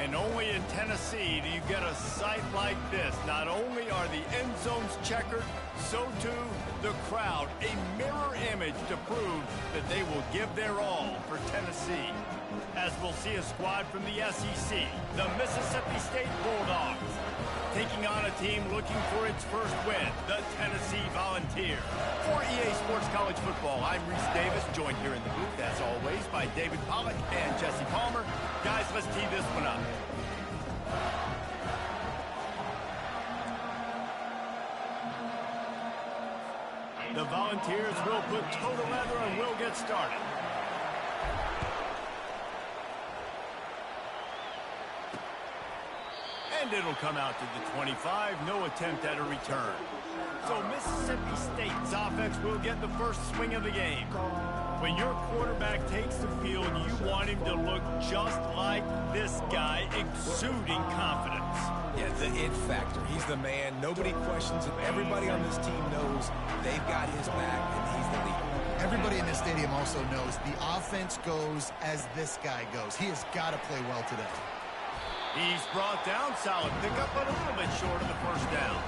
And only in Tennessee do you get a sight like this. Not only are the end zones checkered, so too the crowd, a mirror image to prove that they will give their all for Tennessee. As we'll see a squad from the SEC, the Mississippi State Bulldogs, taking on a team looking for its first win, the Tennessee Volunteers. For EA Sports College Football, I'm Reese Davis, joined here in the booth, as always, by David Pollack and Jesse Palmer. Guys, let's tee this one up. The Volunteers will put toe to leather and will get started. And it'll come out to the 25. No attempt at a return. So Mississippi State's offense will get the first swing of the game. When your quarterback takes the field, you want him to look just like this guy, exuding confidence. Yeah, the it factor. He's the man. Nobody questions it. Everybody on this team knows they've got his back, and he's the leader. Everybody in this stadium also knows the offense goes as this guy goes. He has got to play well today. He's brought down, solid pickup, but a little bit short of the first down.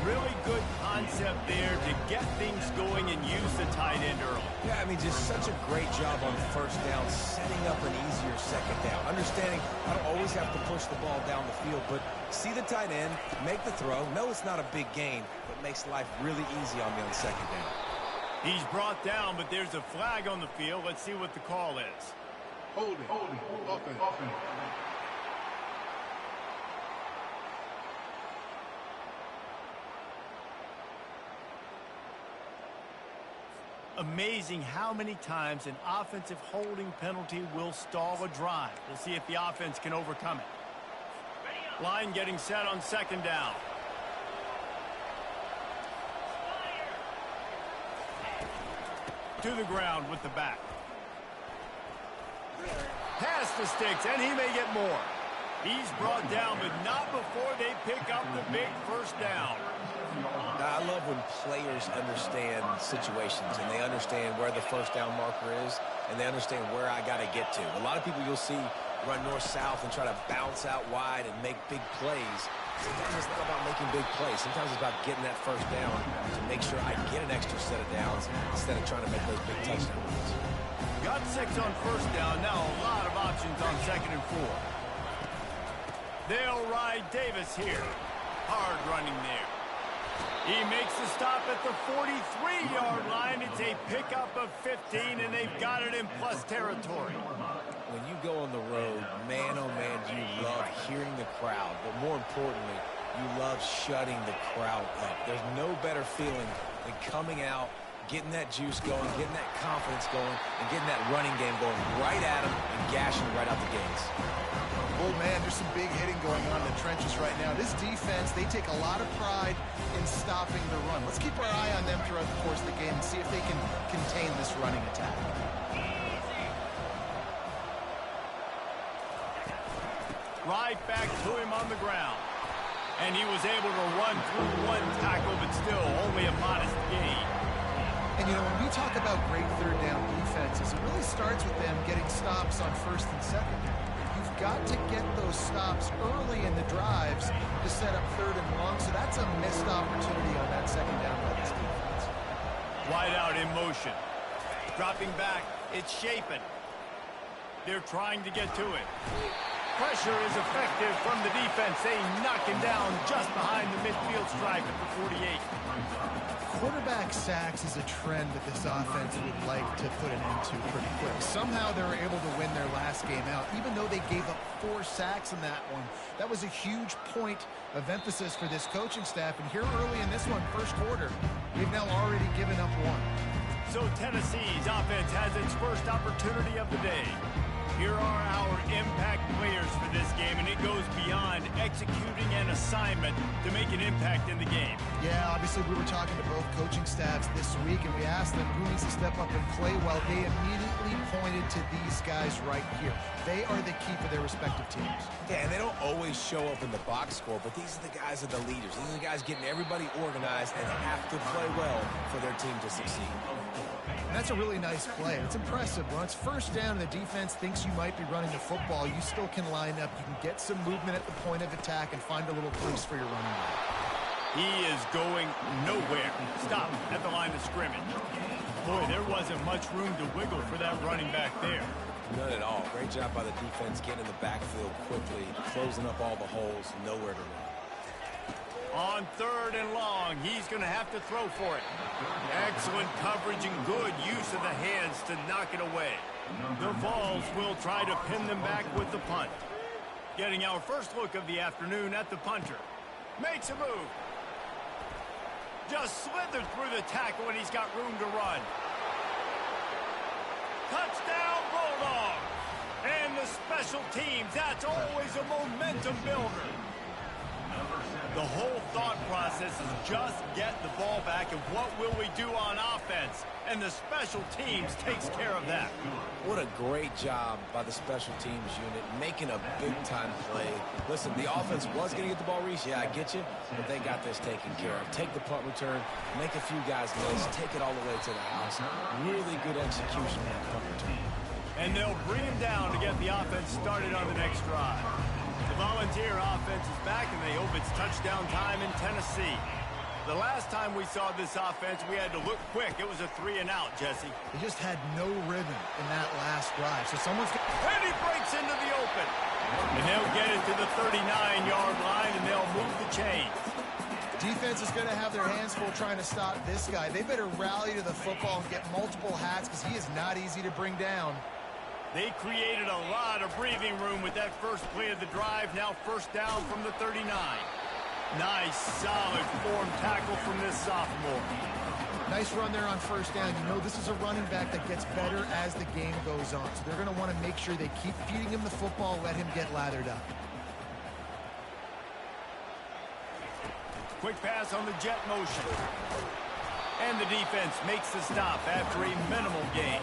Really good concept there to get things going and use the tight end early. Yeah, I mean, just such a great job on first down, setting up an easier second down. Understanding I don't always have to push the ball down the field, but see the tight end, make the throw. No, it's not a big gain, but makes life really easy on me on second down. He's brought down, but there's a flag on the field. Let's see what the call is. Holding, offense. Amazing how many times an offensive holding penalty will stall a drive. We'll see if the offense can overcome it. Line getting set on second down. To the ground with the back. Pass the sticks, and he may get more. He's brought down, but not before they pick up the big first down. I love when players understand situations and they understand where the first down marker is and they understand where I got to get to. A lot of people you'll see run north-south and try to bounce out wide and make big plays. Sometimes it's not about making big plays. Sometimes it's about getting that first down to make sure I get an extra set of downs instead of trying to make those big touchdown runs. Got 6 on first down. Now a lot of options on second and 4. They'll ride Davis here. Hard running there. He makes the stop at the 43-yard line. It's a pickup of 15, and they've got it in plus territory. When you go on the road, man, oh man, do you love hearing the crowd. But more importantly, you love shutting the crowd up. There's no better feeling than coming out, getting that juice going, getting that confidence going, and getting that running game going right at them and gashing right out the gates. Oh, man, there's some big hitting going on in the trenches right now. This defense, they take a lot of pride in stopping the run. Let's keep our eye on them throughout the course of the game and see if they can contain this running attack. Right back to him on the ground. And he was able to run through one tackle, but still only a modest gain. And, you know, when we talk about great third down defenses, it really starts with them getting stops on first and second. You've got to get those stops early in the drives to set up third and long, so that's a missed opportunity on that second down by this defense. Wide out in motion. Dropping back, it's Shapen. They're trying to get to it. Pressure is effective from the defense. They knock him down just behind the midfield stripe at the 48. Quarterback sacks is a trend that this offense would like to put an end to pretty quick. Somehow they were able to win their last game out, even though they gave up 4 sacks in that one. That was a huge point of emphasis for this coaching staff. And here early in this one, first quarter, they've now already given up 1. So Tennessee's offense has its first opportunity of the day. Here are our impact players for this game, and it goes beyond executing an assignment to make an impact in the game. Yeah, obviously we were talking to both coaching staffs this week, and we asked them who needs to step up and play well. They immediately pointed to these guys right here. They are the key for their respective teams. Yeah, and they don't always show up in the box score, but these are the guys that are the leaders. These are the guys getting everybody organized and have to play well for their team to succeed. And that's a really nice play. It's impressive. When it's first down and the defense thinks you might be running the football, you still can line up. You can get some movement at the point of attack and find a little place for your running back. He is going nowhere. Stop at the line of scrimmage. Boy, there wasn't much room to wiggle for that running back there. None at all. Great job by the defense getting in the backfield quickly, closing up all the holes, nowhere to run. On 3rd and long, he's going to have to throw for it. Excellent coverage and good use of the hands to knock it away. The Vols will try to pin them back with the punt. Getting our first look of the afternoon at the punter. Makes a move. Just slithered through the tackle and he's got room to run. Touchdown, Bulldogs! And the special teams, that's always a momentum builder. The whole thought process is just get the ball back and what will we do on offense? And the special teams takes care of that. What a great job by the special teams unit, making a big-time play. Listen, the offense was going to get the ball reached. Yeah, I get you, but they got this taken care of. Take the punt return, make a few guys miss, take it all the way to the house. Really good execution on the punt return. And they'll bring him down to get the offense started on the next drive. The Volunteer offense is back, and they hope it's touchdown time in Tennessee. The last time we saw this offense, we had to look quick. It was a 3-and-out, Jesse. They just had no rhythm in that last drive. So someone's... And he breaks into the open. And they'll get it to the 39-yard line, and they'll move the chains. Defense is going to have their hands full trying to stop this guy. They better rally to the football and get multiple hats because he is not easy to bring down. They created a lot of breathing room with that first play of the drive. Now first down from the 39. Nice, solid form tackle from this sophomore. Nice run there on first down. You know this is a running back that gets better as the game goes on. So they're going to want to make sure they keep feeding him the football, let him get lathered up. Quick pass on the jet motion. And the defense makes the stop after a minimal gain.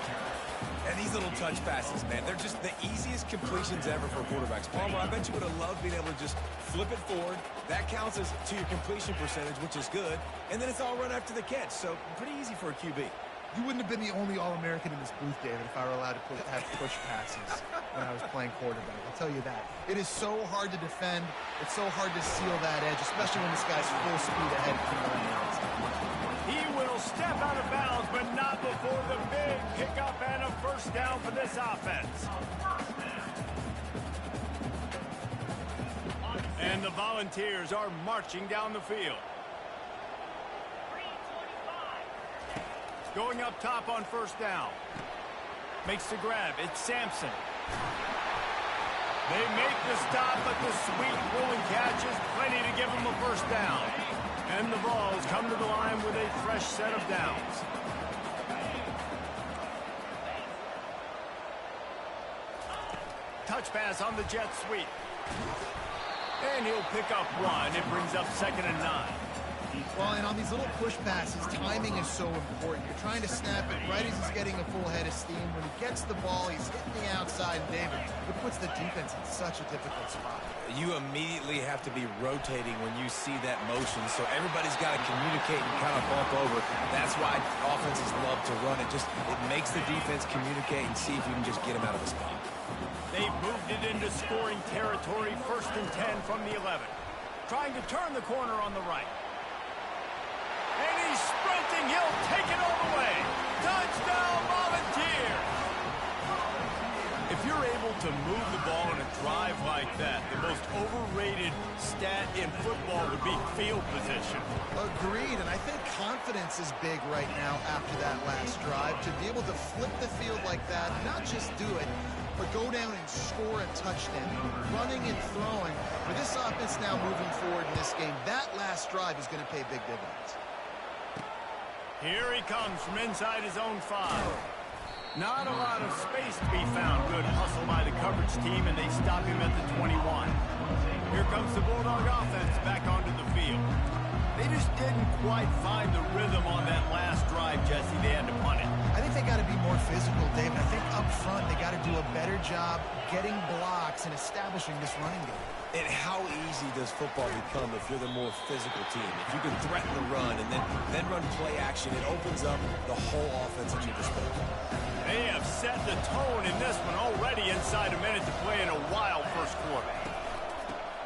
And these little touch passes, man, they're just the easiest completions ever for quarterbacks. Palmer, I bet you would have loved being able to just flip it forward. That counts as to your completion percentage, which is good. And then it's all run after the catch, so pretty easy for a QB. You wouldn't have been the only All-American in this booth, David, if I were allowed to have push passes when I was playing quarterback. I'll tell you that. It is so hard to defend. It's so hard to seal that edge, especially when this guy's full speed ahead from the outside. He will step out of bounds, but not before the big pickup and a first down for this offense. And the Volunteers are marching down the field. Going up top on first down. Makes the grab. It's Sampson. They make the stop, but the sweet rolling catch is plenty to give them a first down. And the Vols come to the line with a fresh set of downs. Touch pass on the jet sweep. And he'll pick up one. It brings up 2nd and 9. Well, and on these little push passes, timing is so important. You're trying to snap it right as he's getting a full head of steam. When he gets the ball, he's hitting the outside. David, it puts the defense in such a difficult spot. You immediately have to be rotating when you see that motion, so everybody's got to communicate and kind of bump over. That's why offenses love to run it. It makes the defense communicate and see if you can just get him out of the spot. They've moved it into scoring territory, 1st and 10 from the 11. Trying to turn the corner on the right. And he's sprinting. He'll take it all the way. Touchdown, Volunteers! If you're able to move the ball in a drive like that, the most overrated stat in football would be field position. Agreed, and I think confidence is big right now after that last drive. To be able to flip the field like that, not just do it, but go down and score a touchdown. Running and throwing. For this offense now moving forward in this game, that last drive is going to pay big dividends. Here he comes from inside his own 5. Not a lot of space to be found. Good hustle by the coverage team, and they stop him at the 21. Here comes the Bulldog offense back onto the field. They just didn't quite find the rhythm on that last drive, Jesse. They had to punt it. I think they got to be more physical, David. I think up front they got to do a better job getting blocks and establishing this running game. And how easy does football become if you're the more physical team? If you can threaten the run and then run play action, it opens up the whole offense at your disposal. They have set the tone in this one already inside a minute to play in a wild first quarter.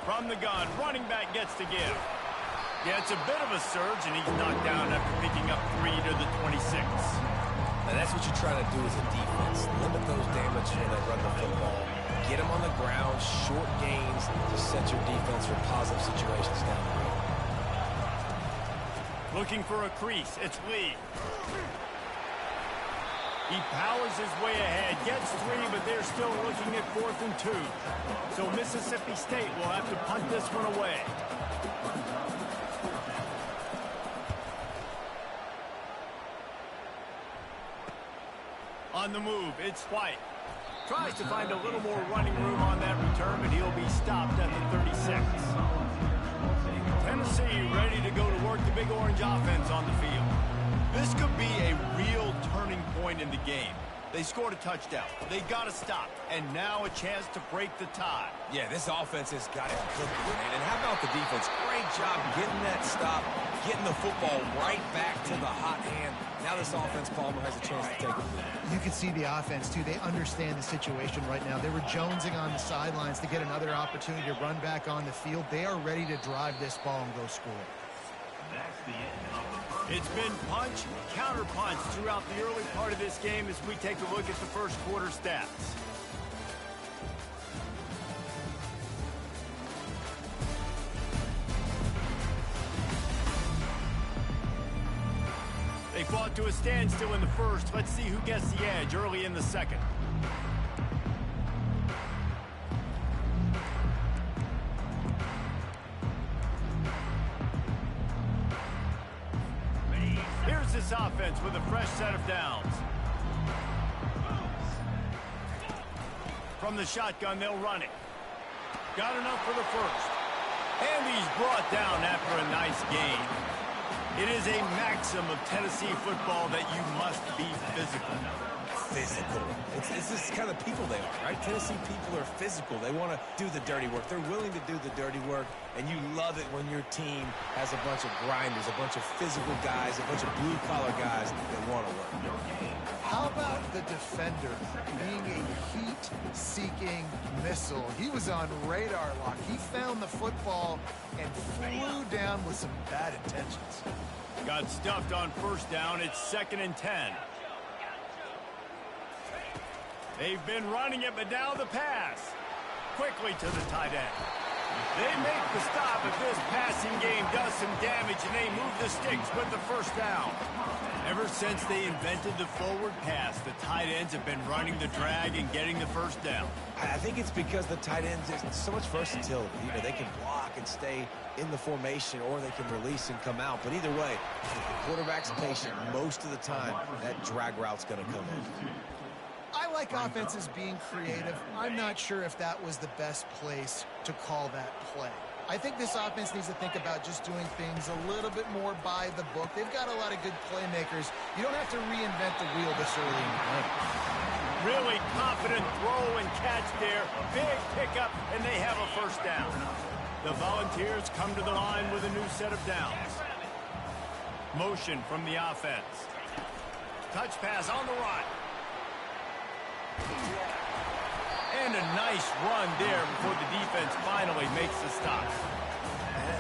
From the gun, running back gets to give. Yeah, it's a bit of a surge, and he's knocked down after picking up 3 to the 26. And that's what you're trying to do as a defense. Limit those damage when they run the football. Get them on the ground, short gains to set your defense for positive situations down the road. Looking for a crease. It's Lee. He powers his way ahead, gets 3, but they're still looking at 4th and 2. So Mississippi State will have to punt this one away. On the move, it's White. Tries to find a little more running room on that return, but he'll be stopped at the 36. Tennessee ready to go to work the Big Orange offense on the field. This could be a real turning point in the game. They scored a touchdown. They got to stop. And now a chance to break the tie. Yeah, this offense has got it cooking, man. And how about the defense? Great job getting that stop, getting the football right back to the hot hand. Now this offense, Palmer, has a chance to take it. You can see the offense, too. They understand the situation right now. They were jonesing on the sidelines to get another opportunity to run back on the field. They are ready to drive this ball and go score. It's been punch, counter punch throughout the early part of this game as we take a look at the first quarter stats. They fought to a standstill in the first. Let's see who gets the edge early in the second. Here's this offense with a fresh set of downs. From the shotgun, they'll run it. Got enough for the first. And he's brought down after a nice gain. It is a maxim of Tennessee football that you must be physical. Physical. It's this kind of people they are, right? Tennessee people are physical. They want to do the dirty work. They're willing to do the dirty work, and you love it when your team has a bunch of grinders, a bunch of physical guys, a bunch of blue-collar guys that want to work. How about the defender being a heat-seeking missile? He was on radar lock. He found the football and flew down with some bad intentions. Got stuffed on first down. It's 2nd and 10. They've been running it, but now the pass. Quickly to the tight end. They make the stop, but this passing game does some damage, and they move the sticks with the first down. Ever since they invented the forward pass, the tight ends have been running the drag and getting the first down. I think it's because the tight ends, there's so much versatility. You know, they can block and stay in the formation, or they can release and come out. But either way, if the quarterback's patient most of the time, that drag route's going to come in. I like offenses being creative. I'm not sure if that was the best place to call that play. I think this offense needs to think about just doing things a little bit more by the book. They've got a lot of good playmakers. You don't have to reinvent the wheel this early in the game. Really confident throw and catch there. Big pickup, and they have a first down. The Volunteers come to the line with a new set of downs. Motion from the offense. Touch pass on the run. And a nice run there before the defense finally makes the stop.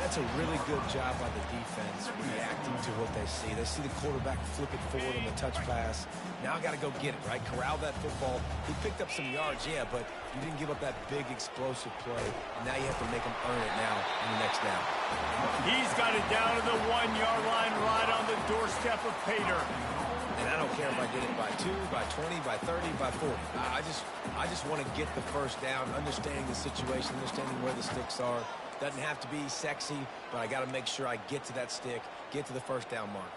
That's a really good job by the defense, reacting to what they see. They see the quarterback flip it forward on the touch pass. Now I got to go get it, right? Corral that football. He picked up some yards, yeah, but you didn't give up that big explosive play. Now you have to make him earn it now in the next down. He's got it down to the 1-yard line right on the doorstep of Pater. And I don't care if I get it by 2, by 20, by 30, by 40. I just want to get the first down, understanding the situation, understanding where the sticks are. Doesn't have to be sexy, but I got to make sure I get to that stick, get to the first down mark.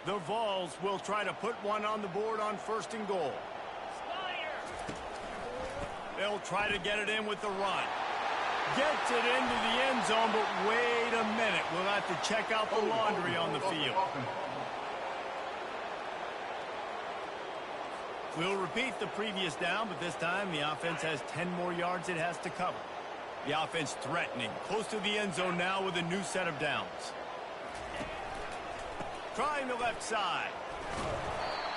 The Vols will try to put one on the board on 1st and goal. They'll try to get it in with the run. Gets it into the end zone, but wait a minute. We'll have to check out the laundry on the field. We'll repeat the previous down, but this time the offense has 10 more yards it has to cover. The offense threatening, close to the end zone now with a new set of downs. Trying the left side.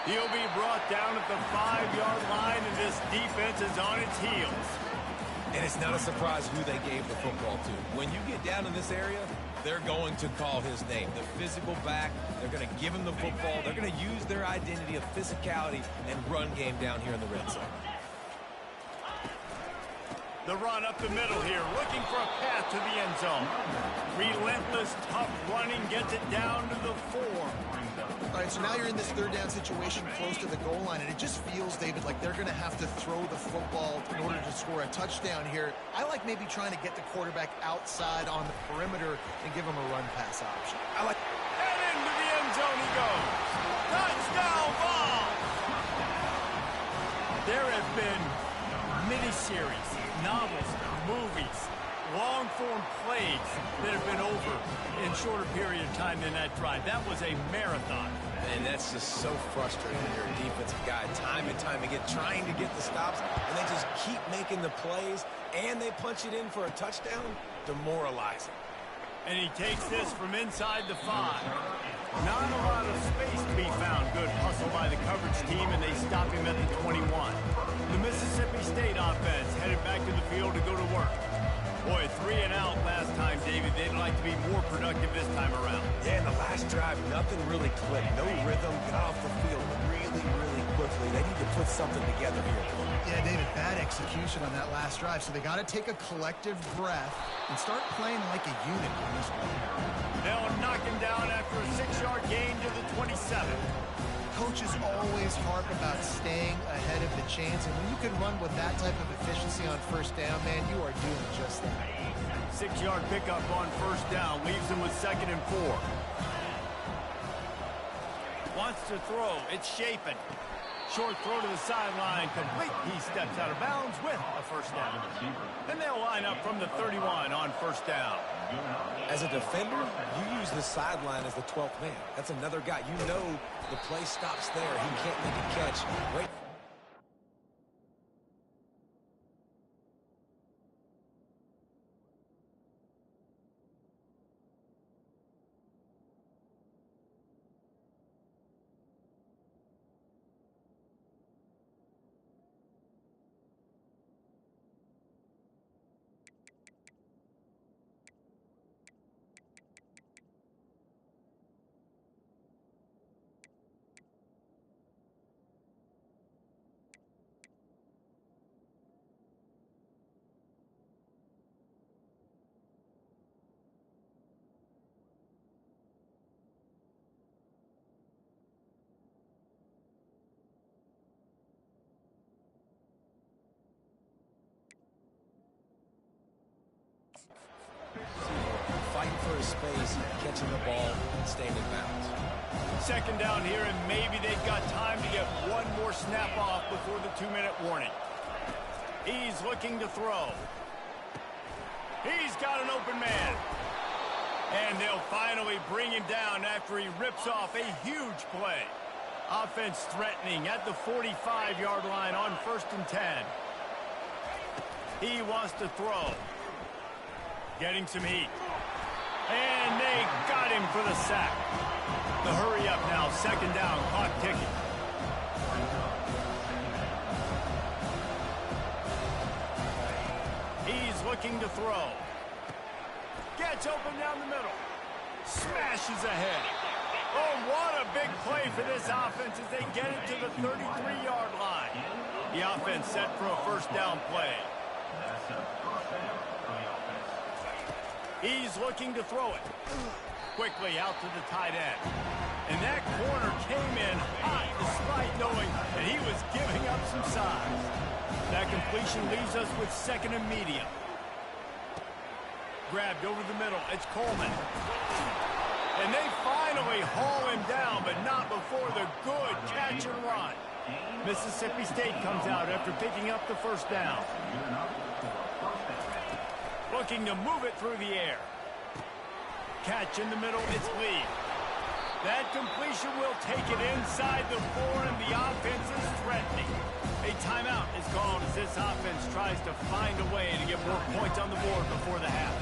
He'll be brought down at the 5-yard line, and this defense is on its heels. And it's not a surprise who they gave the football to. When you get down in this area, they're going to call his name. The physical back, they're going to give him the football. They're going to use their identity of physicality and run game down here in the red zone. The run up the middle here, looking for a path to the end zone. Relentless, tough running, gets it down to the 4. All right, so now you're in this third down situation close to the goal line, and it just feels, David, like they're going to have to throw the football in order to score a touchdown here. I like maybe trying to get the quarterback outside on the perimeter and give him a run-pass option. And into the end zone he goes. Touchdown ball! There have been miniseries, novels, movies, long-form plays that have been over in shorter period of time than that drive. That was a marathon. And that's just so frustrating when you're a defensive guy time and time again trying to get the stops, and they just keep making the plays, and they punch it in for a touchdown. Demoralizing. And he takes this from inside the 5. Not a lot of space to be found. Good hustle by the coverage team, and they stop him at the 21. The Mississippi State offense headed back to the field to go to work. Boy, 3 and out last time, David. They'd like to be more productive this time around. Yeah, in the last drive, nothing really clicked. No rhythm, got off the field really quickly. They need to put something together here. Yeah, David, bad execution on that last drive, so they got to take a collective breath and start playing like a unit on this one. They'll knock him down after a 6-yard gain to the 27. Coaches always harp about staying ahead of the chains, and when you can run with that type of efficiency on first down, man, you are doing just that. 6-yard pickup on first down leaves him with 2nd and 4. Wants to throw. It's Chapin. Short throw to the sideline, complete. He steps out of bounds with a first down. Then they'll line up from the 31 on first down. As a defender, you use the sideline as the 12th man. That's another guy. You know the play stops there. He can't make a catch. Wait. Fighting for his space, catching the ball, and staying in bounds. 2nd down here, and maybe they've got time to get one more snap off before the 2-minute warning. He's looking to throw. He's got an open man. And they'll finally bring him down after he rips off a huge play. Offense threatening at the 45-yard line on 1st and 10. He wants to throw. Getting some heat. And they got him for the sack. The hurry up now, 2nd down, clock ticking. He's looking to throw. Gets open down the middle. Smashes ahead. Oh, what a big play for this offense as they get it to the 33-yard line. The offense set for a first down play. He's looking to throw it. Quickly out to the tight end. And that corner came in hot despite knowing that he was giving up some size. That completion leaves us with 2nd and medium. Grabbed over the middle. It's Coleman. And they finally haul him down, but not before the good catch and run. Mississippi State comes out after picking up the first down. Looking to move it through the air. Catch in the middle, it's Lee. That completion will take it inside the 4, and the offense is threatening. A timeout is called as this offense tries to find a way to get more points on the board before the half.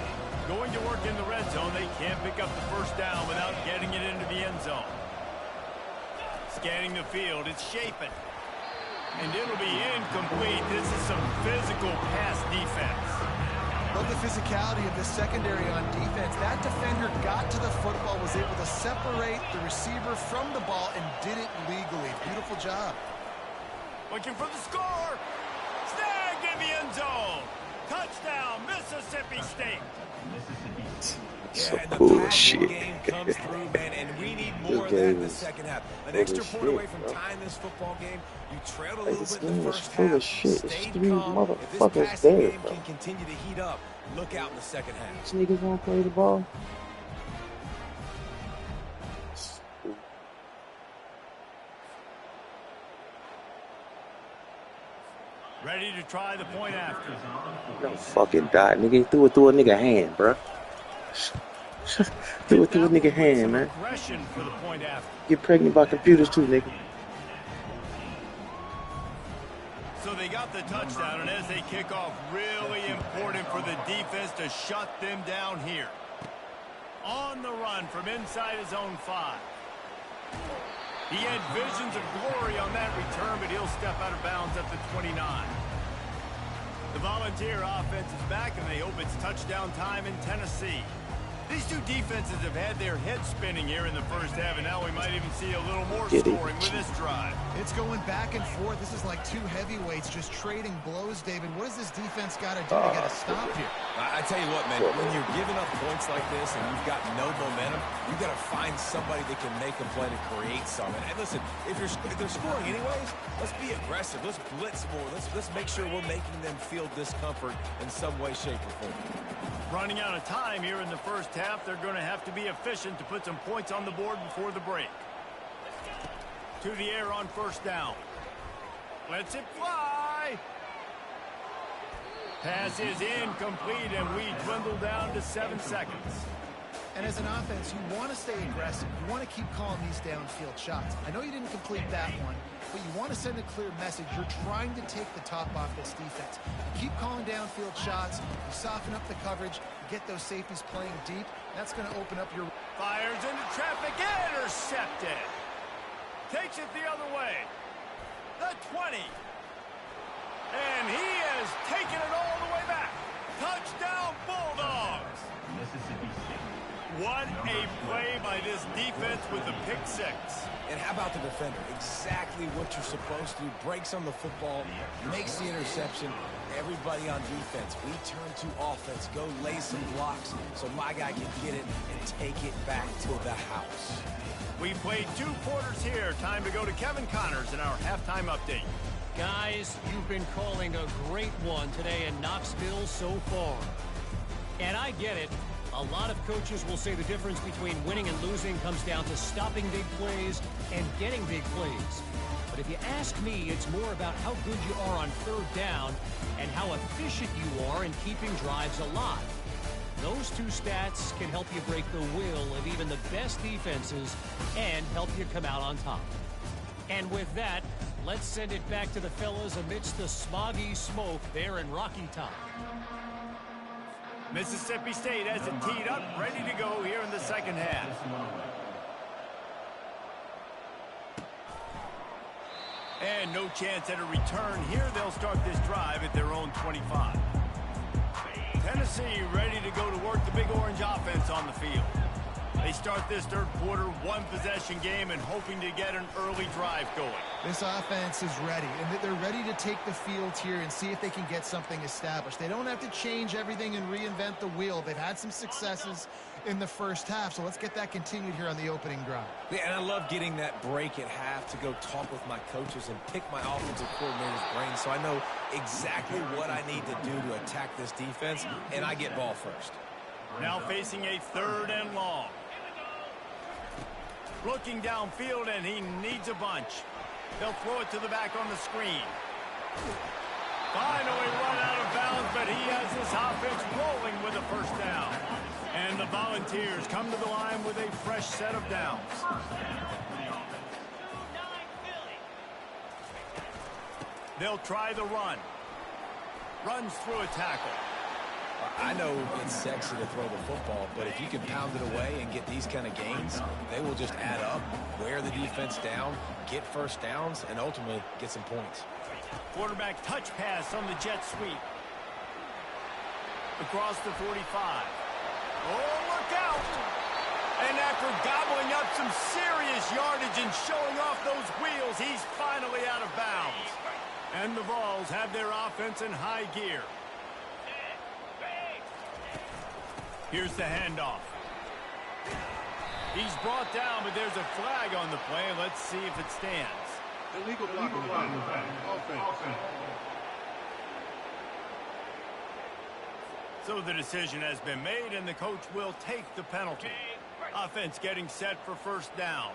Going to work in the red zone, they can't pick up the first down without getting it into the end zone. Scanning the field, it's Chapin. And it'll be incomplete. This is some physical pass defense. Love the physicality of the secondary on defense. That defender got to the football, was able to separate the receiver from the ball, and did it legally. Beautiful job. Looking for the score. Snagged in the end zone. Touchdown, Mississippi State. Yeah, and the passing game comes through, man, and we need more of that in the second half. An extra point away from tying this football game. You trailed a little bit in the first half. Stayed calm. If this passing game can continue to heat up, look out in the second half. These niggas won't play the ball. Ready to try the point after. No fucking dot, nigga. Threw it through a nigga hand, bro. Threw it through a nigga hand, man. For the point after. Get pregnant by computers too, nigga. So they got the touchdown, and as they kick off, really important for the defense to shut them down here. On the run from inside his own 5. He had visions of glory on that return, but he'll step out of bounds at the 29. The Volunteer offense is back, and they hope it's touchdown time in Tennessee. These two defenses have had their heads spinning here in the first half, and now we might even see a little more scoring with this drive. It's going back and forth. This is like two heavyweights just trading blows, David. What does this defense got to do to get a stop here? I tell you what, man, when you're giving up points like this and you've got no momentum, you've got to find somebody that can make a play to create something. And listen, if they're scoring anyways, let's be aggressive. Let's blitz more. Let's make sure we're making them feel discomfort in some way, shape, or form. Running out of time here in the first half, they're going to have to be efficient to put some points on the board before the break. To the air on first down. Lets it fly. Pass is incomplete, and we dwindle down to 7 seconds. And as an offense, you want to stay aggressive. You want to keep calling these downfield shots. I know you didn't complete that one, but you want to send a clear message. You're trying to take the top off this defense. You keep calling downfield shots. You soften up the coverage. You get those safeties playing deep. That's going to open up your... Fires into traffic. Intercepted. Takes it the other way. The 20. And he has taken it all the way back. Touchdown, Bulldogs. Mississippi State. What a play by this defense with the pick 6. And how about the defender? Exactly what you're supposed to do. Breaks on the football, makes the interception. Everybody on defense, we turn to offense. Go lay some blocks so my guy can get it and take it back to the house. We played 2 quarters here. Time to go to Kevin Connors in our halftime update. Guys, you've been calling a great one today in Knoxville so far. And I get it. A lot of coaches will say the difference between winning and losing comes down to stopping big plays and getting big plays. But if you ask me, it's more about how good you are on third down and how efficient you are in keeping drives alive. Those 2 stats can help you break the will of even the best defenses and help you come out on top. And with that, let's send it back to the fellas amidst the smoggy smoke there in Rocky Top. Mississippi State has it teed up, ready to go here in the second half. And no chance at a return here. They'll start this drive at their own 25. Tennessee ready to go to work the Big Orange offense on the field. They start this third quarter, 1-possession game, and hoping to get an early drive going. This offense is ready, and they're ready to take the field here and see if they can get something established. They don't have to change everything and reinvent the wheel. They've had some successes in the first half, so let's get that continued here on the opening drive. Yeah, and I love getting that break at half to go talk with my coaches and pick my offensive coordinator's brain so I know exactly what I need to do to attack this defense, and I get ball first. Now facing a 3rd and long. Looking downfield, and he needs a bunch. They'll throw it to the back on the screen. Finally run out of bounds, but he has this offense rolling with a first down. And the Volunteers come to the line with a fresh set of downs. They'll try the run. Runs through a tackle. I know it's sexy to throw the football, but if you can pound it away and get these kind of gains, they will just add up, wear the defense down, get first downs, and ultimately get some points. Quarterback touch pass on the jet sweep. Across the 45. Oh, look out! And after gobbling up some serious yardage and showing off those wheels, he's finally out of bounds. And the Vols have their offense in high gear. Here's the handoff. He's brought down, but there's a flag on the play. Let's see if it stands. Illegal blocking. Offense. So the decision has been made, and the coach will take the penalty. Offense getting set for first down.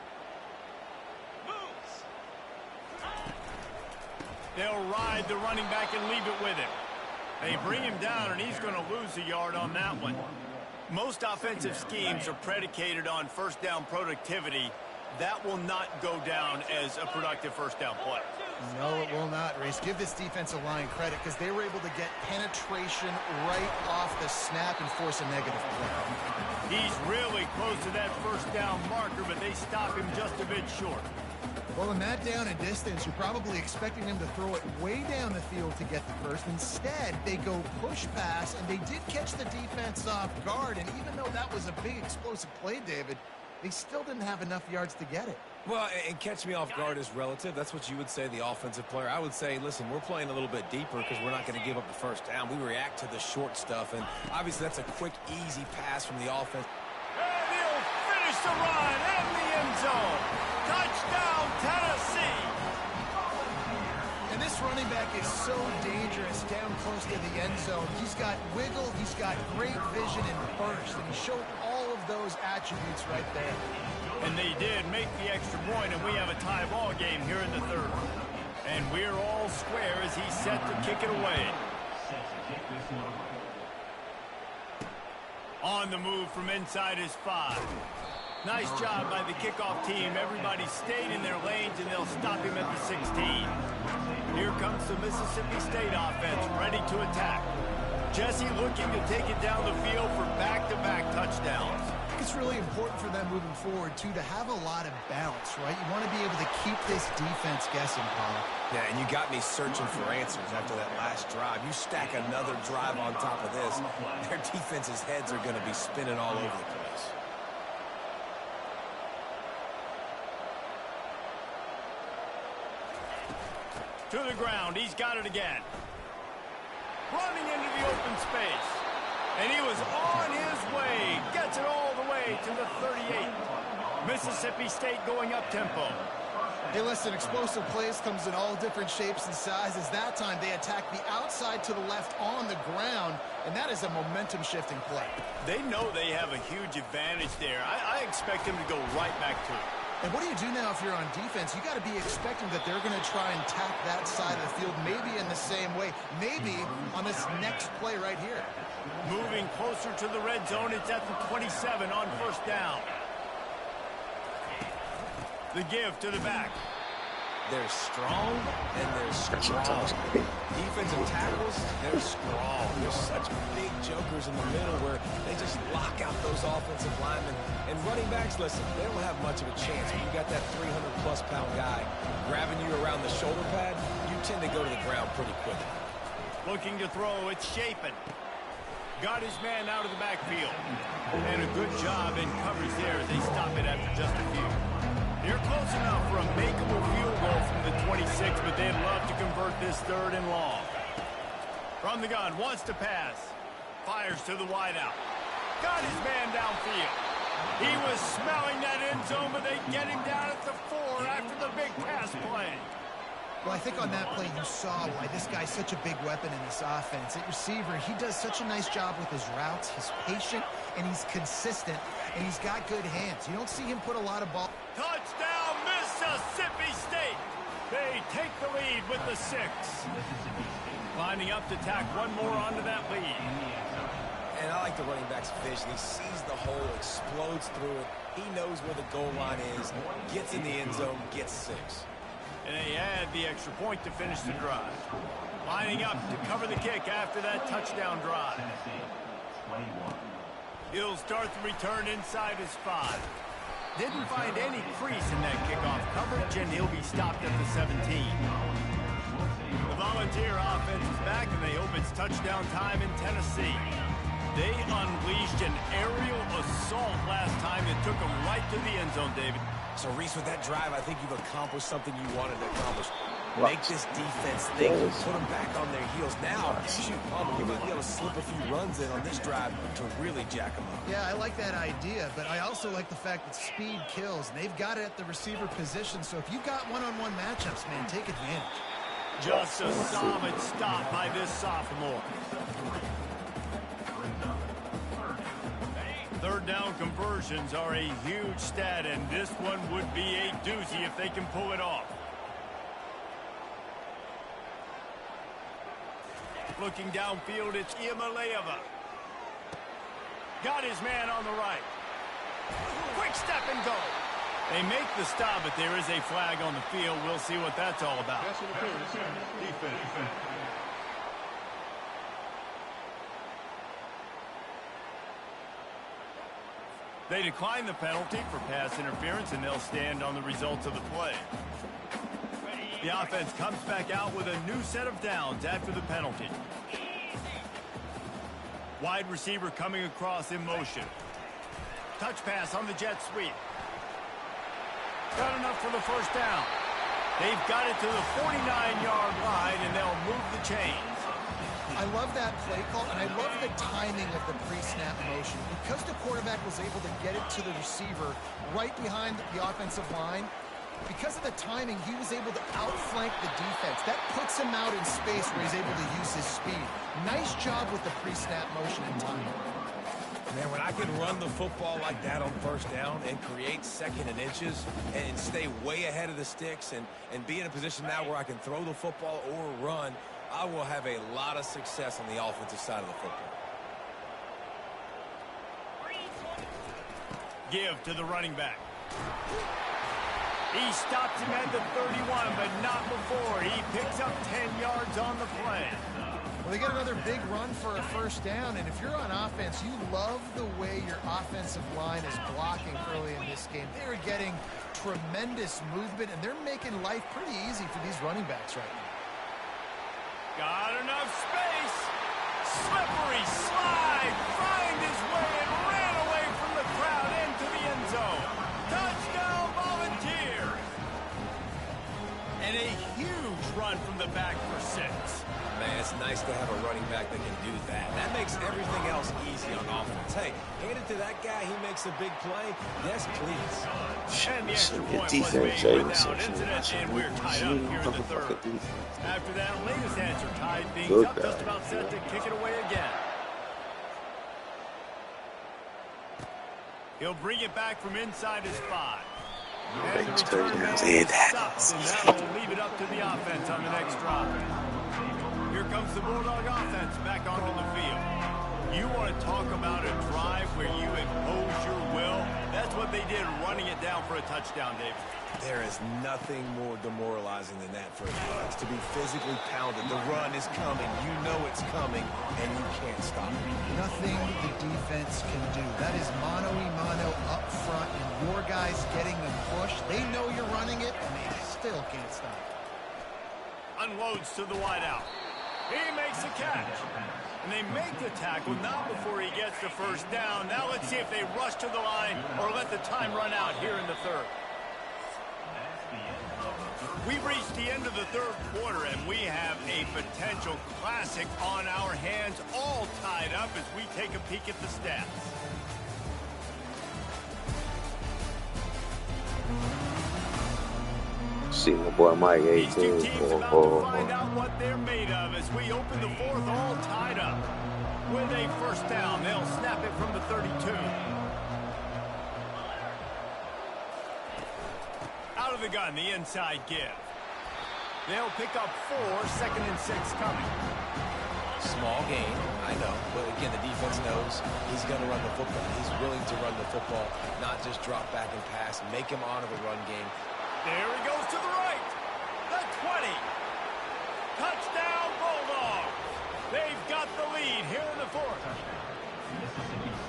They'll ride the running back and leave it with him. They bring him down, and he's going to lose a yard on that one. Most offensive schemes are predicated on first down productivity. That will not go down as a productive first down play. No, it will not, Reese. Give this defensive line credit because they were able to get penetration right off the snap and force a negative play. He's really close to that first down marker, but they stop him just a bit short. Well, in that down and distance, you're probably expecting them to throw it way down the field to get the first. Instead, they go push pass, and they did catch the defense off guard. And even though that was a big explosive play, David, they still didn't have enough yards to get it. Well, and catch me off guard is relative. That's what you would say, the offensive player. I would say, listen, we're playing a little bit deeper because we're not going to give up the first down. We react to the short stuff, and obviously that's a quick, easy pass from the offense. And he'll finish the run in the end zone. Touchdown, Tennessee. And this running back is so dangerous down close to the end zone. He's got wiggle, he's got great vision and burst, and he showed all of those attributes right there. And they did make the extra point, and we have a tie ball game here in the third. And we're all square as he's set to kick it away. On the move from inside his 5. Nice job by the kickoff team. Everybody stayed in their lanes, and they'll stop him at the 16. Here comes the Mississippi State offense, ready to attack. Jesse looking to take it down the field for back-to-back touchdowns. I think it's really important for them moving forward, too, to have a lot of balance, right? You want to be able to keep this defense guessing, Paul. Yeah, and you got me searching for answers after that last drive. You stack another drive on top of this, their defense's heads are going to be spinning all over the place. To the ground, he's got it again. Running into the open space. And he was on his way. Gets it all the way to the 38. Mississippi State going up-tempo. Hey, listen, explosive plays comes in all different shapes and sizes. That time, they attack the outside to the left on the ground, and that is a momentum-shifting play. They know they have a huge advantage there. I expect them to go right back to it. And what do you do now if you're on defense? You got to be expecting that they're going to try and tack that side of the field, maybe in the same way, maybe on this next play right here. Moving closer to the red zone, it's at the 27 on first down. The give to the back. They're strong, and they're strong. Defensive tackles, they're strong. They're such big jokers in the middle where they just lock out those offensive linemen. And running backs, listen, they don't have much of a chance. When you got that 300-plus pound guy grabbing you around the shoulder pad, you tend to go to the ground pretty quickly. Looking to throw, it's Chapin. Got his man out of the backfield. And a good job in coverage there as they stop it after just a few. They're close enough for a makeable field goal from the 26, but they'd love to convert this third and long. From the gun, wants to pass. Fires to the wideout. Got his man downfield. He was smelling that end zone, but they get him down at the 4 after the big pass play. Well, I think on that play you saw why this guy's such a big weapon in this offense. At receiver, he does such a nice job with his routes. He's patient, and he's consistent, and he's got good hands. You don't see him put a lot of ball. Touchdown, Mississippi State. They take the lead with the 6. Lining up to tack one more onto that lead. And I like the running back's vision. He sees the hole, explodes through it. He knows where the goal line is, gets in the end zone, gets 6. And they add the extra point to finish the drive. Lining up to cover the kick after that touchdown drive. He'll start the return inside his 5. Didn't find any crease in that kickoff coverage, and he'll be stopped at the 17. The Volunteer offense is back, and they hope it's touchdown time in Tennessee. They unleashed an aerial assault last time that took them right to the end zone, David. So, Reese, with that drive, I think you've accomplished something you wanted to accomplish. Make this defense think, put them back on their heels. Now, shoot, you might be able to slip a few runs in on this drive to really jack them up. Yeah, I like that idea, but I also like the fact that speed kills. And they've got it at the receiver position, so if you've got one-on-one matchups, man, take advantage. Just a solid stop by this sophomore. Third down conversions are a huge stat, and this one would be a doozy if they can pull it off. Looking downfield, it's Iamaleava. Got his man on the right. Quick step and go. They make the stop, but there is a flag on the field. We'll see what that's all about. Pass interference. Defense. They decline the penalty for pass interference, and they'll stand on the results of the play. The offense comes back out with a new set of downs after the penalty. Wide receiver coming across in motion. Touch pass on the jet sweep. Got enough for the first down. They've got it to the 49-yard line, and they'll move the chains. I love that play call, and I love the timing of the pre-snap motion. Because the quarterback was able to get it to the receiver right behind the offensive line, because of the timing, he was able to outflank the defense. That puts him out in space where he's able to use his speed. Nice job with the pre-snap motion and timing. Man, when I can run the football like that on first down and create second and inches and stay way ahead of the sticks and be in a position now where I can throw the football or run, I will have a lot of success on the offensive side of the football. Give to the running back. He stops him at the 31, but not before. He picks up 10 yards on the play. Well, they get another big run for a first down, and if you're on offense, you love the way your offensive line is blocking early in this game. They are getting tremendous movement, and they're making life pretty easy for these running backs right now. Got enough space. Slippery slide. Find his way and ran away from the crowd into the end zone. Touchdown, Volunteer. And a huge run from the back for 6. Man, it's nice to have a running back that can do that. That makes everything else easy on offense. Hey, hand it to that guy. He makes a big play. Yes, please. And the extra point was made without incident, and we're tied up here in the third. After that latest answer, tied things up, just about set to kick it away again. He'll bring it back from inside his 5. And the return man stops, and that'll leave it up to the offense on the next drive. Here comes the Bulldog offense back onto the field. You want to talk about a drive where you impose your will? That's what they did, running it down for a touchdown, David. There is nothing more demoralizing than that for a defense. To be physically pounded. The run is coming. You know it's coming, and you can't stop it. Nothing the defense can do. That is mano-a-mano up front, and your guys getting the push. They know you're running it, and they still can't stop it. Unloads to the wideout. He makes the catch. And they make the tackle, not before he gets the first down. Now let's see if they rush to the line or let the time run out here in the third. We've reached the end of the third quarter, and we have a potential classic on our hands, all tied up as we take a peek at the stats. See my boy Mike These two 18. teams about to find out what they're made of as we open the fourth, all tied up. With a first down, they'll snap it from the 32. Out of the gun, the inside give. They'll pick up 4, 2nd and 6 coming. Small gain, I know. But again, the defense knows he's going to run the football. He's willing to run the football, not just drop back and pass, make him honor the run game. There he goes to the right. The 20. Touchdown, Bulldogs. They've got the lead here in the fourth.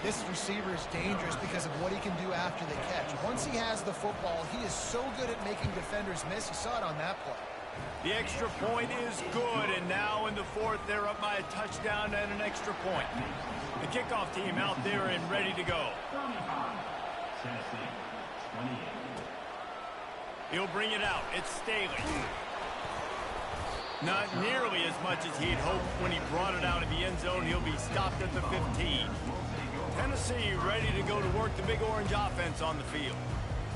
This receiver is dangerous because of what he can do after the catch. Once he has the football, he is so good at making defenders miss. You saw it on that play. The extra point is good, and now in the fourth, they're up by a touchdown and an extra point. The kickoff team out there and ready to go. He'll bring it out. It's Staley. Not nearly as much as he'd hoped when he brought it out of the end zone. He'll be stopped at the 15. Tennessee ready to go to work the Big Orange offense on the field.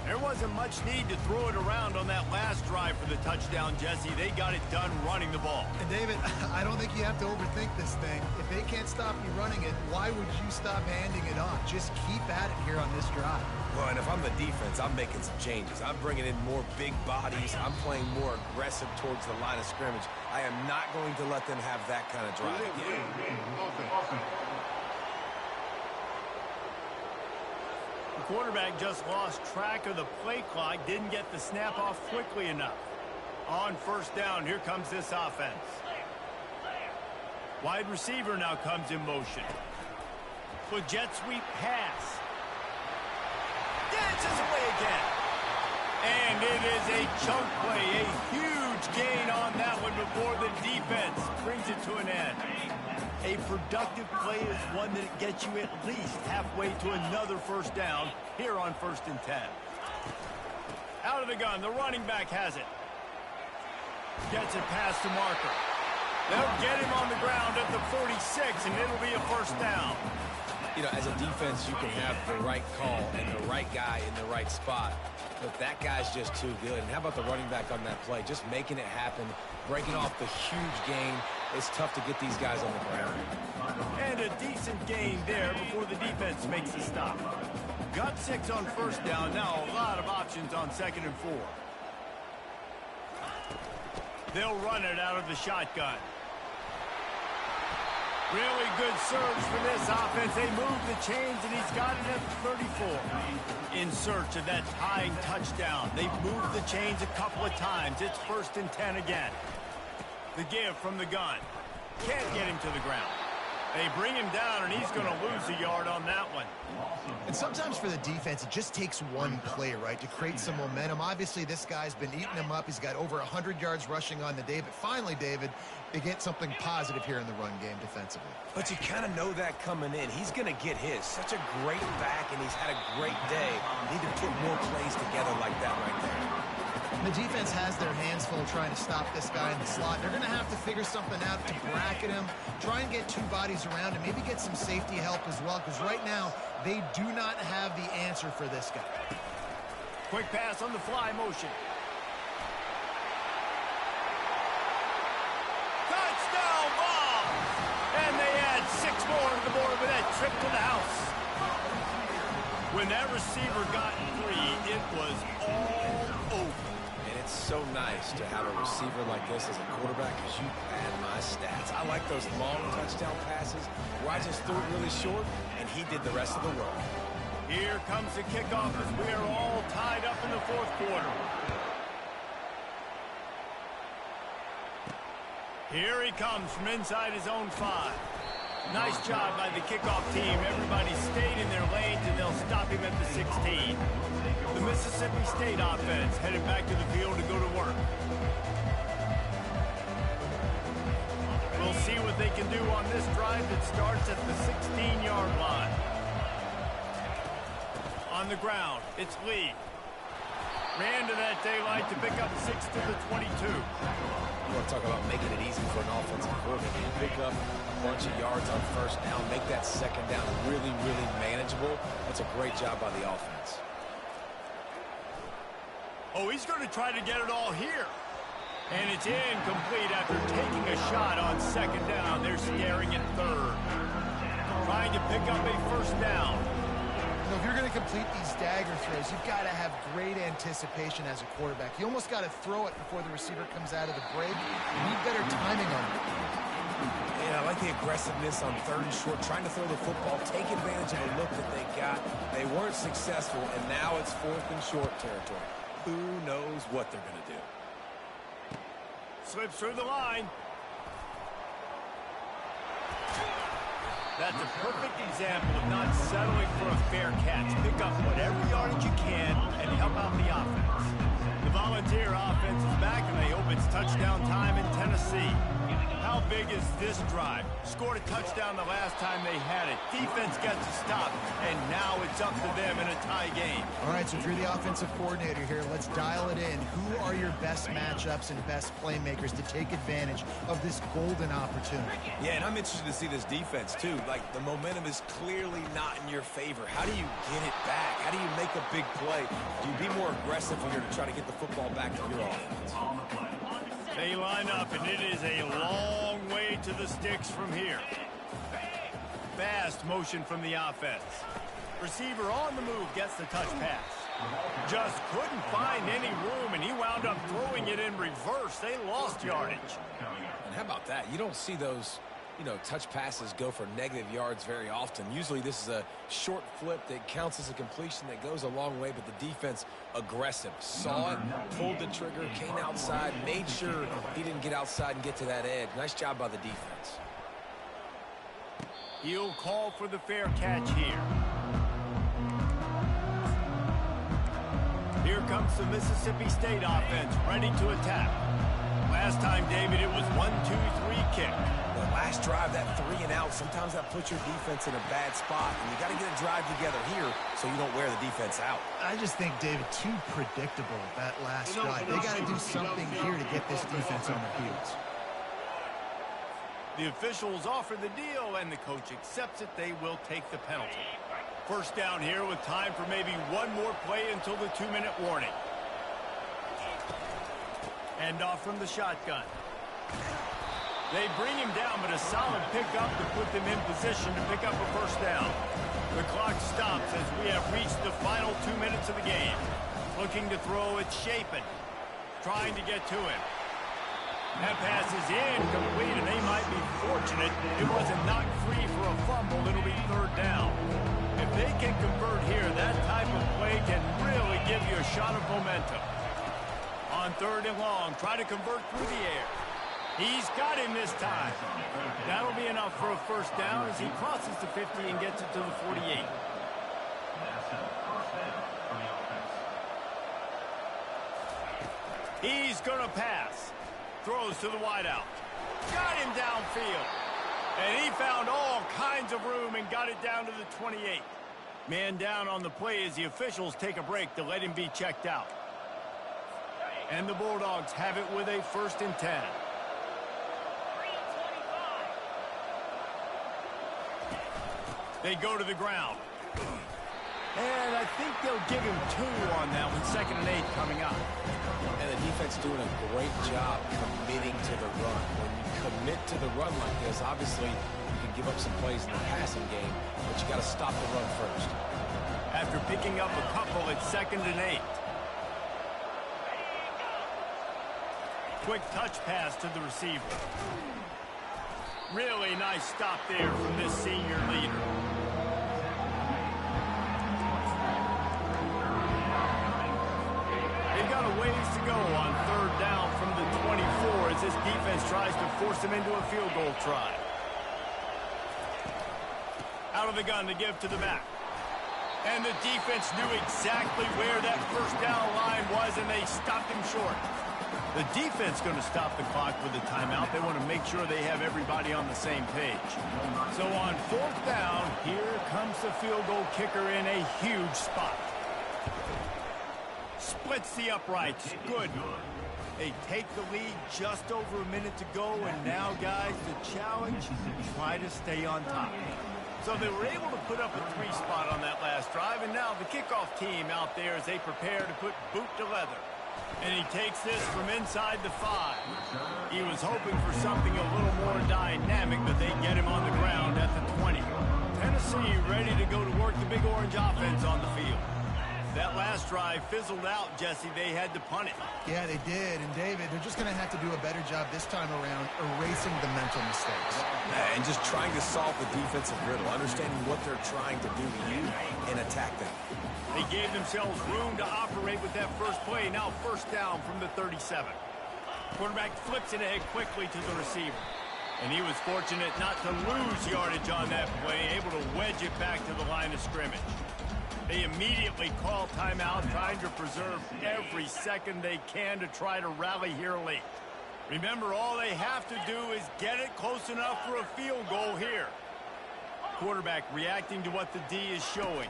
There wasn't much need to throw it around on that last drive for the touchdown, Jesse. They got it done running the ball. And David, I don't think you have to overthink this thing. If they can't stop you running it, why would you stop handing it off? Just keep at it here on this drive. Well, and if I'm the defense, I'm making some changes. I'm bringing in more big bodies. I'm playing more aggressive towards the line of scrimmage. I am not going to let them have that kind of drive again. The quarterback just lost track of the play clock, didn't get the snap off quickly enough. On first down, here comes this offense. Wide receiver now comes in motion. With jet sweep pass. Dances away again. And it is a chunk play, a huge gain on that one before the defense brings it to an end. A productive play is one that gets you at least halfway to another first down here on 1st and 10. Out of the gun, the running back has it. Gets it past the marker. They'll get him on the ground at the 46, and it'll be a first down. You know, as a defense, you can have the right call and the right guy in the right spot. But that guy's just too good. And how about the running back on that play? Just making it happen, breaking off the huge gain. It's tough to get these guys on the ground. And a decent gain there before the defense makes the stop. Got 6 on first down. Now a lot of options on 2nd and 4. They'll run it out of the shotgun. Really good surge for this offense. They move the chains, and he's got it at 34. In search of that tying touchdown. They've moved the chains a couple of times. It's 1st and 10 again. The give from the gun. Can't get him to the ground. They bring him down, and he's going to lose a yard on that one. And sometimes for the defense, it just takes one play, right, to create some momentum. Obviously, this guy's been eating him up. He's got over 100 yards rushing on the day. But finally, David, they get something positive here in the run game defensively. But you kind of know that coming in. He's going to get his. Such a great back, and he's had a great day. Need to put more plays together like that right there. The defense has their hands full trying to stop this guy in the slot. They're going to have to figure something out to bracket him, try and get 2 bodies around him, maybe get some safety help as well, because right now they do not have the answer for this guy. Quick pass on the fly motion. Touchdown ball! And they add 6 more to the board with that trip to the house. When that receiver got 3, it was all over. It's so nice to have a receiver like this as a quarterback because you pad my stats. I like those long touchdown passes where I just threw it really short and he did the rest of the work. Here comes the kickoff as we are all tied up in the 4th quarter. Here he comes from inside his own 5. Nice job by the kickoff team. Everybody stayed in their lanes, and they'll stop him at the 16. The Mississippi State offense headed back to the field to go to work. We'll see what they can do on this drive that starts at the 16-yard line. On the ground, it's Lee. Ran to that daylight to pick up 6 to the 22. You want to talk about making it easy for an offensive coordinator. You pick up a bunch of yards on first down, make that 2nd down really, really manageable. That's a great job by the offense. Oh, he's going to try to get it all here. And it's incomplete after taking a shot on 2nd down. They're scaring at 3rd. Trying to pick up a first down. So if you're going to complete these dagger throws, you've got to have great anticipation as a quarterback. You almost got to throw it before the receiver comes out of the break. You need better timing on it. Yeah, I like the aggressiveness on 3rd and short, trying to throw the football, take advantage of a look that they got. They weren't successful, and now it's 4th and short territory. Who knows what they're going to do? Slips through the line. That's a perfect example of not settling for a fair catch. Pick up whatever yardage you can and help out the offense. The Volunteer offense is back, and they hope it's touchdown time in Tennessee. How big is this drive? Scored a touchdown the last time they had it. Defense gets a stop, and now it's up to them in a tie game. All right, so if you're the offensive coordinator here, let's dial it in. Who are your best matchups and best playmakers to take advantage of this golden opportunity? Yeah, and I'm interested to see this defense, too. Like, the momentum is clearly not in your favor. How do you get it back? How do you make a big play? Do you be more aggressive here to try to get the football back to your offense? They line up, and it is a long way to the sticks from here. Fast motion from the offense. Receiver on the move gets the touch pass. Just couldn't find any room, and he wound up throwing it in reverse. They lost yardage. And how about that? You don't see those, touch passes go for negative yards very often. Usually this is a short flip that counts as a completion that goes a long way, but the defense aggressive. Saw it, pulled the trigger, came outside, made sure he didn't get outside and get to that edge. Nice job by the defense. He'll call for the fair catch here. Here comes the Mississippi State offense ready to attack. Last time, David, it was 1-2-3 kick. The last drive, that 3 and out, sometimes that puts your defense in a bad spot, and you got to get a drive together here so you don't wear the defense out. I just think, David, too predictable, that last drive. They got to do something here to get this defense on their heels. The officials offer the deal, and the coach accepts it. They will take the penalty. First down here with time for maybe one more play until the 2-minute warning. End off from the shotgun. They bring him down, but a solid pickup to put them in position to pick up a first down. The clock stops as we have reached the final 2 minutes of the game. Looking to throw, it's Shapen. Trying to get to him. That pass is incomplete, and they might be fortunate it wasn't knocked free for a fumble. It'll be 3rd down. If they can convert here, that type of play can really give you a shot of momentum. On 3rd and long, try to convert through the air. He's got him this time. That'll be enough for a first down as he crosses the 50 and gets it to the 48. He's going to pass. Throws to the wideout. Got him downfield. And he found all kinds of room and got it down to the 28. Man down on the play as the officials take a break to let him be checked out. And the Bulldogs have it with a 1st and 10. They go to the ground. And I think they'll give him 2 on that one. 2nd and 8 coming up. And the defense doing a great job committing to the run. When you commit to the run like this, obviously you can give up some plays in the passing game, but you got to stop the run first. After picking up a couple, it's 2nd and 8. Quick touch pass to the receiver. Really nice stop there from this senior leader. They've got a ways to go on 3rd down from the 24 as this defense tries to force them into a field goal try. Out of the gun to give to the back. And the defense knew exactly where that first down line was, and they stopped him short. The defense going to stop the clock with a timeout. They want to make sure they have everybody on the same page. So on 4th down, here comes the field goal kicker in a huge spot. Splits the uprights. Good. They take the lead just over a minute to go, and now, guys, the challenge, try to stay on top. So they were able to put up a 3 spot on that last drive, and now the kickoff team out there as they prepare to put boot to leather. And he takes this from inside the 5. He was hoping for something a little more dynamic, but they get him on the ground at the 20. Tennessee ready to go to work the Big Orange offense on the field. That last drive fizzled out, Jesse. They had to punt it. Yeah, they did. And, David, they're just going to have to do a better job this time around erasing the mental mistakes. And just trying to solve the defensive riddle, understanding what they're trying to do to you and attack them. They gave themselves room to operate with that first play. Now first down from the 37. Quarterback flips it ahead quickly to the receiver. And he was fortunate not to lose yardage on that play, able to wedge it back to the line of scrimmage. They immediately call timeout, trying to preserve every second they can to try to rally here late. Remember, all they have to do is get it close enough for a field goal here. Quarterback reacting to what the D is showing.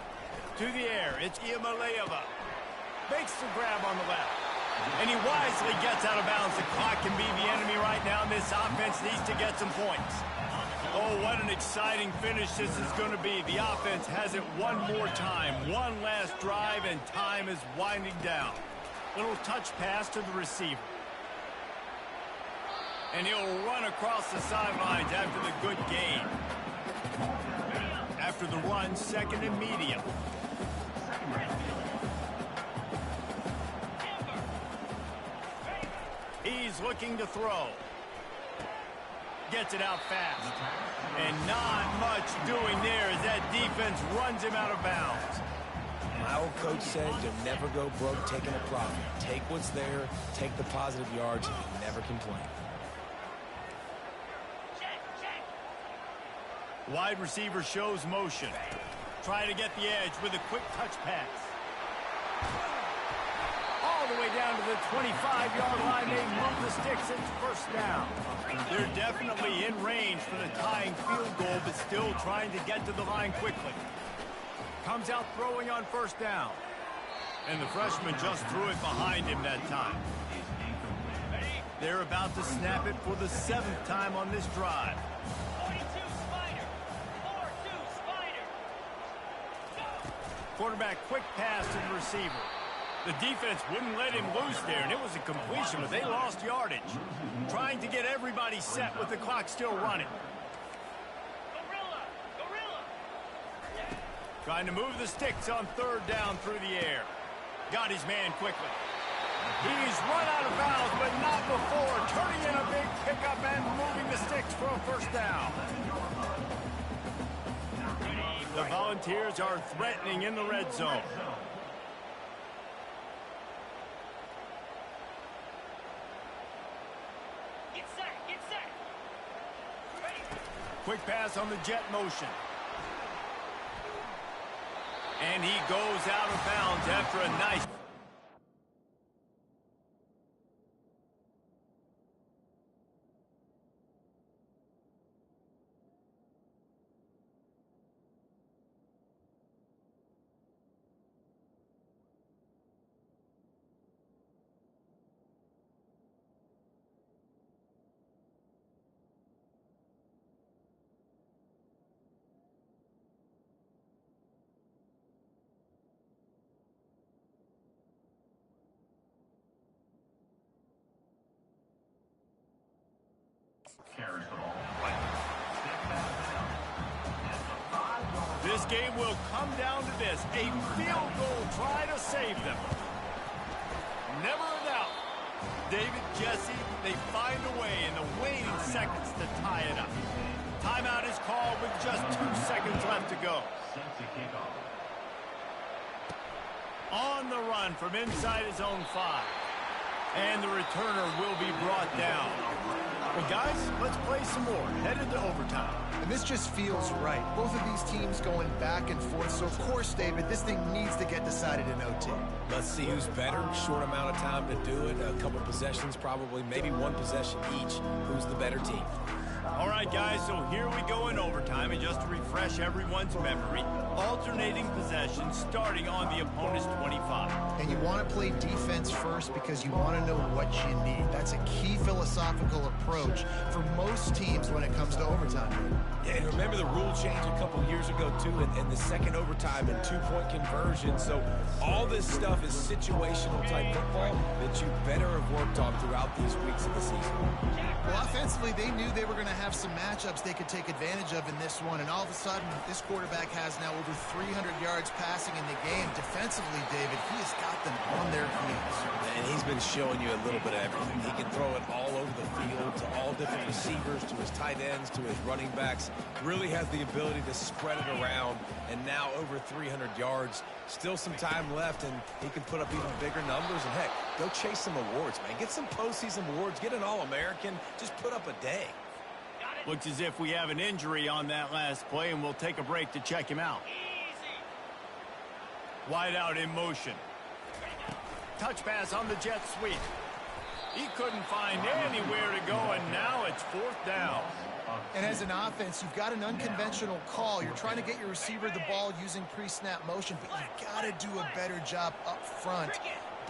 To the air, it's Iamaleava. Makes the grab on the left. And he wisely gets out of bounds. The clock can be the enemy right now. This offense needs to get some points. Oh, what an exciting finish this is going to be. The offense has it one more time. One last drive, and time is winding down. Little touch pass to the receiver. And he'll run across the sidelines after the good gain. After the run, second and medium. He's looking to throw. Gets it out fast. And not much doing there as that defense runs him out of bounds. My old coach said you'll never go broke taking a profit. Take what's there, take the positive yards, and you never complain. Wide receiver shows motion. Try to get the edge with a quick touch pass. All the way down to the 25-yard line. They move the sticks. It's first down. They're definitely in range for the tying field goal, but still trying to get to the line quickly. Comes out throwing on first down. And the freshman just threw it behind him that time. They're about to snap it for the 7th time on this drive. Quarterback quick pass to the receiver. The defense wouldn't let him loose there, and it was a completion, but they lost yardage. Trying to get everybody set with the clock still running. Trying to move the sticks on third down through the air. Got his man quickly. He's run out of bounds, but not before. Turning in a big pickup and moving the sticks for a first down. The Volunteers are threatening in the red zone. Get set. Quick pass on the jet motion. And he goes out of bounds after a nice... Carries the ball. This game will come down to this. A field goal try to save them. Never a doubt. David, Jesse, they find a way in the waning seconds to tie it up. Timeout is called with just 2 seconds left to go. On the run from inside his own 5. And the returner will be brought down. Well, guys, let's play some more. Headed to overtime. And this just feels right. Both of these teams going back and forth. So, of course, David, this thing needs to get decided in OT. Let's see who's better. Short amount of time to do it. A couple possessions, probably. Maybe one possession each. Who's the better team? All right, guys, so here we go in overtime. And just to refresh everyone's memory, alternating possessions starting on the opponent's 25. And you want to play defense first because you want to know what you need. That's a key philosophical approach for most teams when it comes to overtime. Yeah, and remember the rule change a couple years ago, too, and the second overtime and 2-point conversion. So all this stuff is situational type football that you better have worked on throughout these weeks of the season. Well, offensively, they knew they were going to have some matchups they could take advantage of in this one, and all of a sudden, this quarterback has now over 300 yards passing. passing in the game. Defensively, David, he has got them on their heels. And he's been showing you a little bit of everything. He can throw it all over the field to all different receivers, to his tight ends, to his running backs. Really has the ability to spread it around, and now over 300 yards. Still some time left, and he can put up even bigger numbers. And, heck, go chase some awards, man. Get some postseason awards. Get an All-American. Just put up a day. Looks as if we have an injury on that last play, and we'll take a break to check him out. Wide out in motion. Touch pass on the jet sweep. He couldn't find anywhere to go, and now it's 4th down. And as an offense, you've got an unconventional call. You're trying to get your receiver the ball using pre-snap motion, but you've got to do a better job up front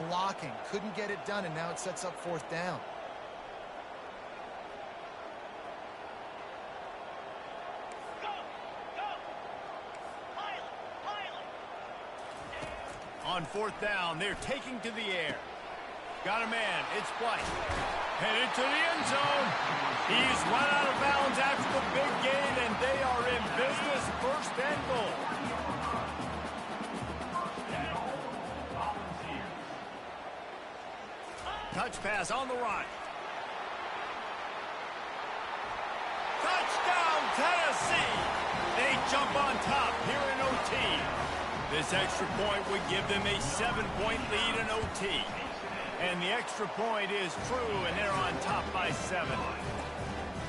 blocking. Couldn't get it done, and now it sets up 4th down. On 4th down, they're taking to the air. Got a man. It's White. Headed to the end zone. He's run out of bounds after the big gain, and they are in business. 1st and goal. Touch pass on the run. Touchdown, Tennessee. They jump on top here in OT. This extra point would give them a 7-point lead in OT. And the extra point is true, and they're on top by 7.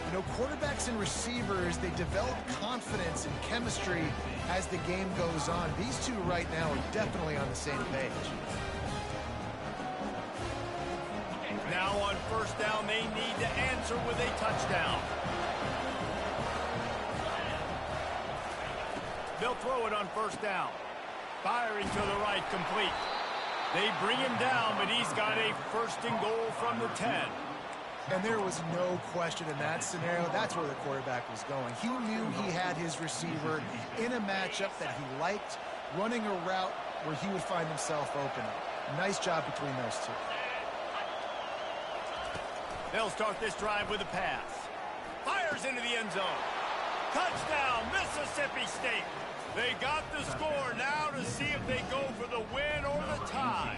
You know, quarterbacks and receivers, they develop confidence and chemistry as the game goes on. These two right now are definitely on the same page. Now on 1st down, they need to answer with a touchdown. They'll throw it on 1st down. Firing to the right, complete. They bring him down, but he's got a 1st and goal from the 10. And there was no question in that scenario. That's where the quarterback was going. He knew he had his receiver in a matchup that he liked, running a route where he would find himself open. Nice job between those two. They'll start this drive with a pass. Fires into the end zone. Touchdown, Mississippi State. They got the score now to see if they go for the win or the tie.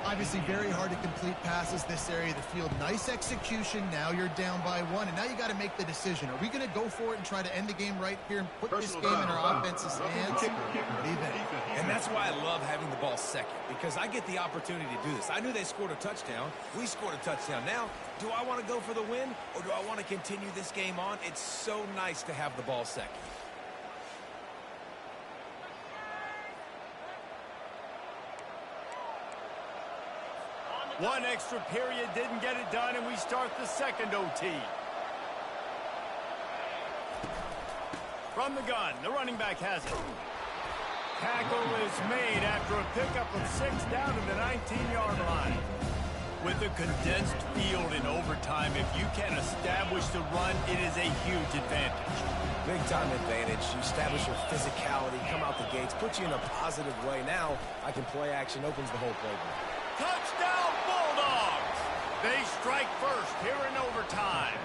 Obviously very hard to complete passes this area of the field. Nice execution. Now you're down by 1, and now you got to make the decision. Are we going to go for it and try to end the game right here and put this game in our offense's hands? What do you think? And that's why I love having the ball second, because I get the opportunity to do this. I knew they scored a touchdown. We scored a touchdown. Now, do I want to go for the win, or do I want to continue this game on? It's so nice to have the ball second. One extra period didn't get it done, and we start the 2nd OT. From the gun, the running back has it. Tackle is made after a pickup of 6 down to the 19-yard line. With a condensed field in overtime, if you can establish the run, it is a huge advantage. Big-time advantage. You establish your physicality, come out the gates, put you in a positive way. Now, I can play action, opens the whole playbook. Touchdown, Bulldogs! They strike first here in overtime.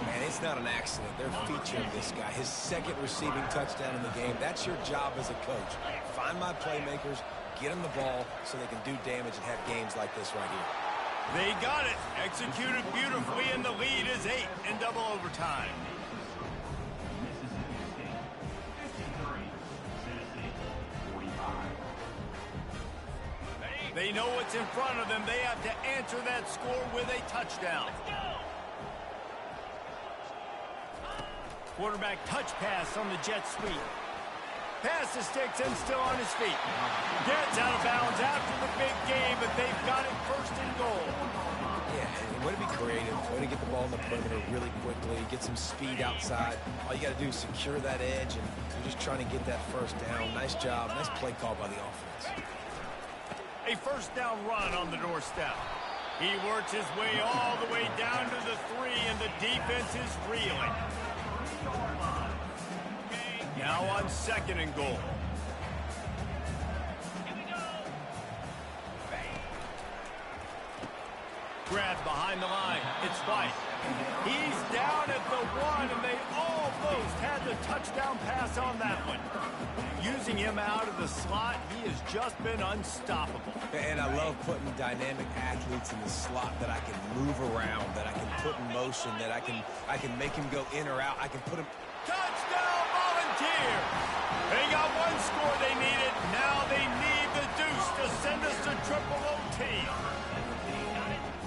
Man, it's not an accident. They're featuring this guy. His 2nd receiving touchdown in the game. That's your job as a coach. Find my playmakers, get them the ball so they can do damage and have games like this right here. They got it. Executed beautifully, and the lead is 8 in double overtime. They know what's in front of them. They have to answer that score with a touchdown. Quarterback touch pass on the jet sweep. Pass the sticks and still on his feet. Gets out of bounds after the big game, but they've got it 1st and goal. Yeah, way to be creative. Way to get the ball in the perimeter really quickly. Get some speed outside. All you got to do is secure that edge, and you're just trying to get that 1st down. Nice job. Nice play call by the offense. A 1st down run on the doorstep. He works his way all the way down to the 3, and the defense is reeling. Now on 2nd and goal. Grabbed behind the line. It's White. He's down at the 1, and they almost had the touchdown pass on that one. Using him out of the slot, he has just been unstoppable. And I love putting dynamic athletes in the slot that I can move around, that I can put in motion, that I can make him go in or out. I can put him... Touchdown, Volunteers! They got one score they needed. Now they need the deuce to send us to triple OT.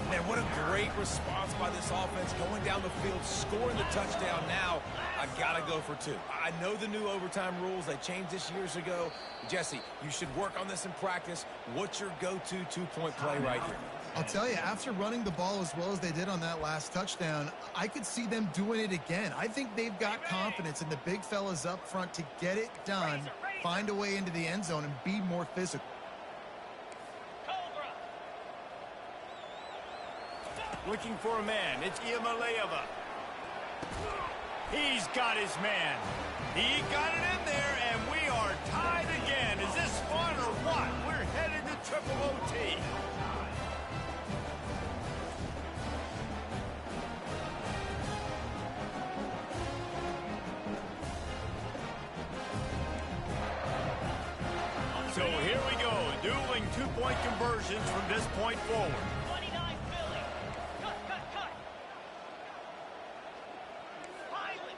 Man, what a great response by this offense, going down the field, scoring the touchdown. Now, I got to go for two. I know the new overtime rules. They changed this years ago. Jesse, you should work on this in practice. What's your go-to two-point play right here? I'll tell you, after running the ball as well as they did on that last touchdown, I could see them doing it again. I think they've got confidence in the big fellas up front to get it done, find a way into the end zone, and be more physical. Looking for a man. It's Iamaleava. He's got his man. He got it in there, and we are tied again. Is this fun or what? We're headed to triple OT. So here we go, dueling two-point conversions from this point forward. 29 Philly. Cut. Finally.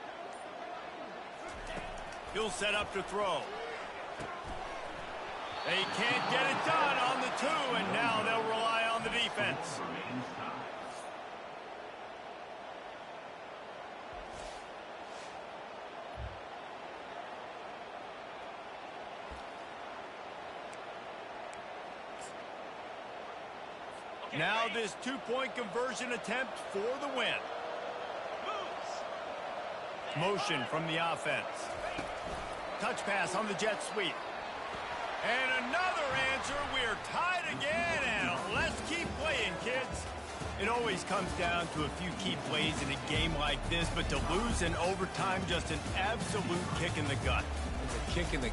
He'll set up to throw. They can't get it done on the two, and now they'll rely on the defense. Now this two-point conversion attempt for the win. Motion from the offense. Touch pass on the jet sweep. And another answer. We're tied again, and let's keep playing, kids. It always comes down to a few key plays in a game like this, but to lose in overtime, just an absolute kick in the gut. It's a kick in the